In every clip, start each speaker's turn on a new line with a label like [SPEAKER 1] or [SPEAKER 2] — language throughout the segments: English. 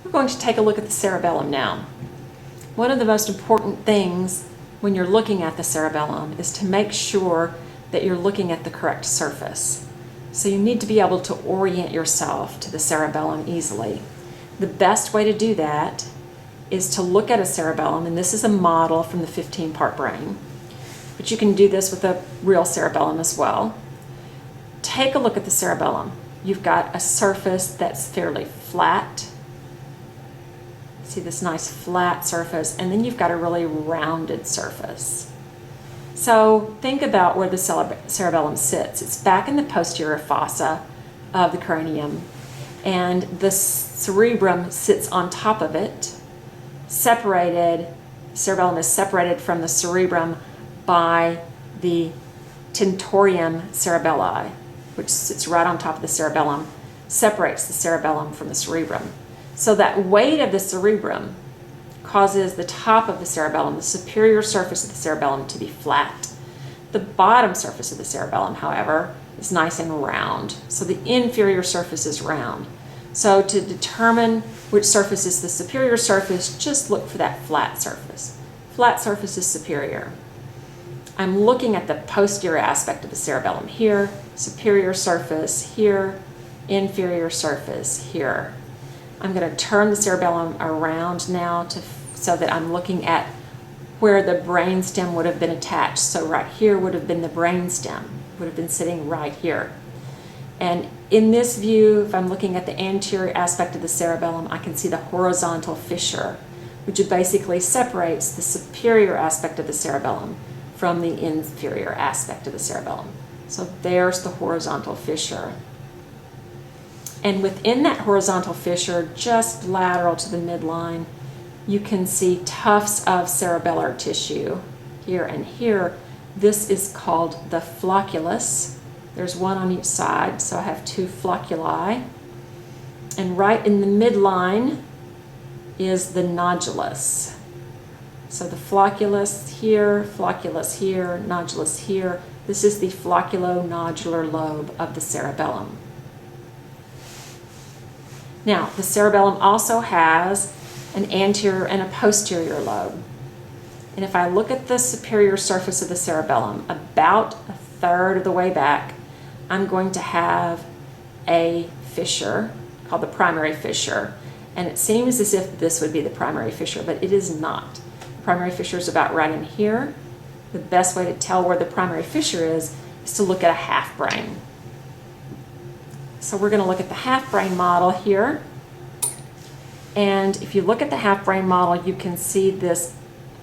[SPEAKER 1] We're going to take a look at the cerebellum now. One of the most important things when you're looking at the cerebellum is to make sure that you're looking at the correct surface. So you need to be able to orient yourself to the cerebellum easily. The best way to do that is to look at a cerebellum, and this is a model from the 15-part brain, but you can do this with a real cerebellum as well. Take a look at the cerebellum. You've got a surface that's fairly flat. See this nice flat surface, and then you've got a really rounded surface. So think about where the cerebellum sits. It's back in the posterior fossa of the cranium, and the cerebrum sits on top of it, separated. Cerebellum is separated from the cerebrum by the tentorium cerebelli, which sits right on top of the cerebellum, separates the cerebellum from the cerebrum. So that weight of the cerebrum causes the top of the cerebellum, the superior surface of the cerebellum, to be flat. The bottom surface of the cerebellum, however, is nice and round. So the inferior surface is round. So to determine which surface is the superior surface, just look for that flat surface. Flat surface is superior. I'm looking at the posterior aspect of the cerebellum here, superior surface here, inferior surface here. I'm going to turn the cerebellum around now so that I'm looking at where the brainstem would have been attached. So right here would have been the brainstem, would have been sitting right here. And in this view, if I'm looking at the anterior aspect of the cerebellum, I can see the horizontal fissure, which basically separates the superior aspect of the cerebellum from the inferior aspect of the cerebellum. So there's the horizontal fissure. And within that horizontal fissure, just lateral to the midline, you can see tufts of cerebellar tissue here and here. This is called the flocculus. There's one on each side, so I have two flocculi. And right in the midline is the nodulus. So the flocculus here, nodulus here. This is the flocculonodular lobe of the cerebellum. Now, the cerebellum also has an anterior and a posterior lobe. And if I look at the superior surface of the cerebellum, about a third of the way back, I'm going to have a fissure called the primary fissure. And it seems as if this would be the primary fissure, but it is not. The primary fissure is about right in here. The best way to tell where the primary fissure is to look at a half brain. So we're going to look at the half brain model here. And if you look at the half brain model, you can see this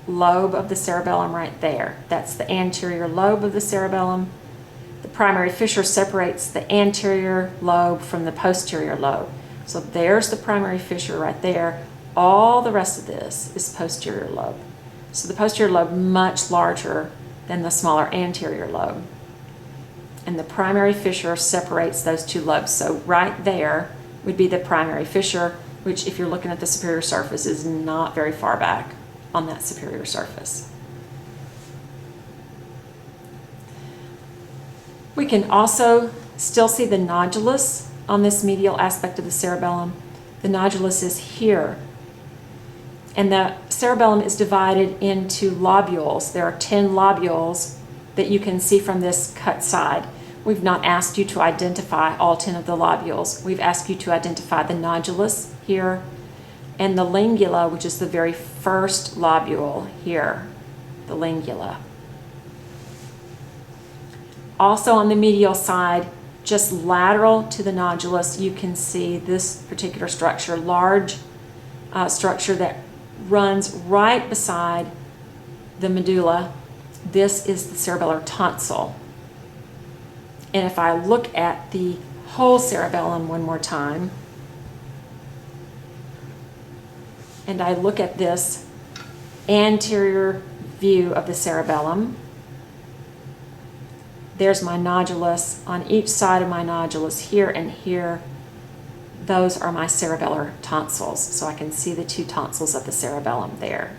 [SPEAKER 1] lobe of the cerebellum right there. That's the anterior lobe of the cerebellum. The primary fissure separates the anterior lobe from the posterior lobe. So there's the primary fissure right there. All the rest of this is posterior lobe. So the posterior lobe much larger than the smaller anterior lobe. And the primary fissure separates those two lobes. So right there would be the primary fissure, which if you're looking at the superior surface is not very far back on that superior surface. We can also still see the nodulus on this medial aspect of the cerebellum. The nodulus is here. And the cerebellum is divided into lobules. There are 10 lobules that you can see from this cut side. We've not asked you to identify all 10 of the lobules. We've asked you to identify the nodulus here and the lingula, which is the very first lobule here, the lingula. Also on the medial side, just lateral to the nodulus, you can see this particular structure, large structure that runs right beside the medulla. This is the cerebellar tonsil. And if I look at the whole cerebellum one more time, and I look at this anterior view of the cerebellum, there's my nodulus. On each side of my nodulus, here and here, those are my cerebellar tonsils. So I can see the two tonsils of the cerebellum there.